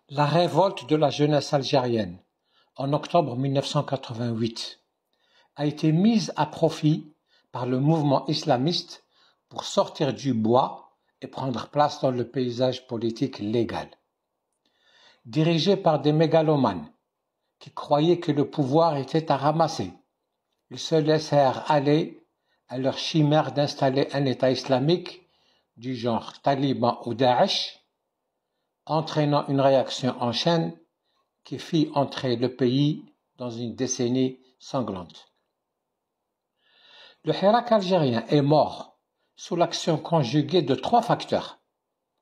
La révolte de la jeunesse algérienne, en octobre 1988, a été mise à profit par le mouvement islamiste pour sortir du bois et prendre place dans le paysage politique légal. Dirigés par des mégalomanes qui croyaient que le pouvoir était à ramasser, ils se laissèrent aller à leur chimère d'installer un État islamique du genre Taliban ou Daesh, entraînant une réaction en chaîne qui fit entrer le pays dans une décennie sanglante. Le Hirak algérien est mort sous l'action conjuguée de 3 facteurs.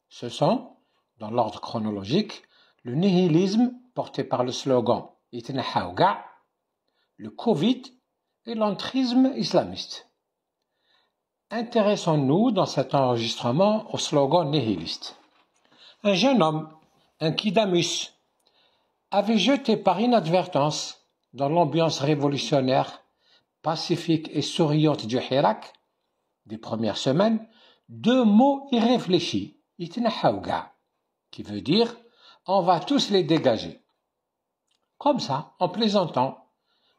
Ce sont, dans l'ordre chronologique, le nihilisme porté par le slogan « Yitnahaw Ga'», le Covid et l'entrisme islamiste. Intéressons-nous dans cet enregistrement au slogan nihiliste. Un jeune homme, un Kidamus, avait jeté par inadvertance dans l'ambiance révolutionnaire, pacifique et souriante du Hirak des premières semaines 2 mots irréfléchis, Yitnahaw Ga', qui veut dire « on va tous les dégager ». Comme ça, en plaisantant,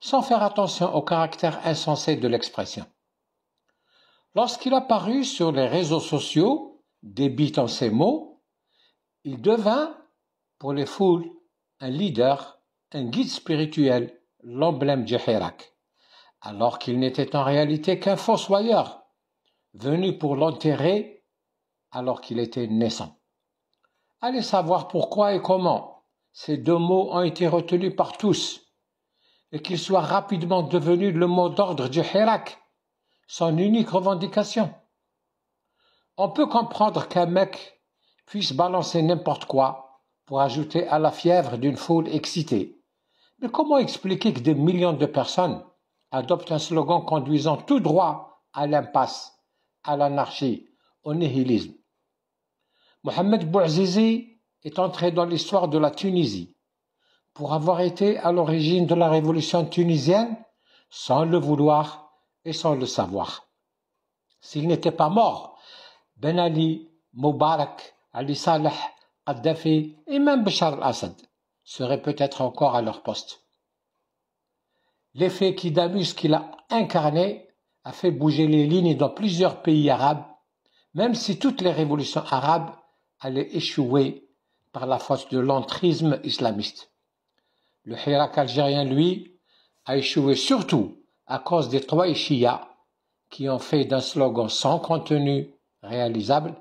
sans faire attention au caractère insensé de l'expression. Lorsqu'il apparut sur les réseaux sociaux, débitant ces mots, il devint, pour les foules, un leader, un guide spirituel, l'emblème du Hirak, alors qu'il n'était en réalité qu'un fossoyeur, venu pour l'enterrer alors qu'il était naissant. Allez savoir pourquoi et comment ces 2 mots ont été retenus par tous, et qu'ils soient rapidement devenus le mot d'ordre du Hirak, son unique revendication. On peut comprendre qu'un mec puisse balancer n'importe quoi pour ajouter à la fièvre d'une foule excitée. Mais comment expliquer que des millions de personnes adoptent un slogan conduisant tout droit à l'impasse, à l'anarchie, au nihilisme? Mohamed Bouazizi est entré dans l'histoire de la Tunisie pour avoir été à l'origine de la révolution tunisienne sans le vouloir et sans le savoir. S'il n'était pas mort, Ben Ali, Moubarak, Ali Saleh, Kadhafi et même Bachar al-Assad seraient peut-être encore à leur poste. L'effet Kidamus qu'il a incarné a fait bouger les lignes dans plusieurs pays arabes, même si toutes les révolutions arabes allaient échouer par la faute de l'entrisme islamiste. Le Hirak algérien, lui, a échoué surtout à cause des Tawaïchia qui ont fait d'un slogan sans contenu réalisable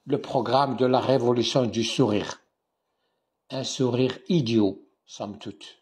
le programme de la révolution du sourire. Un sourire idiot, somme toute.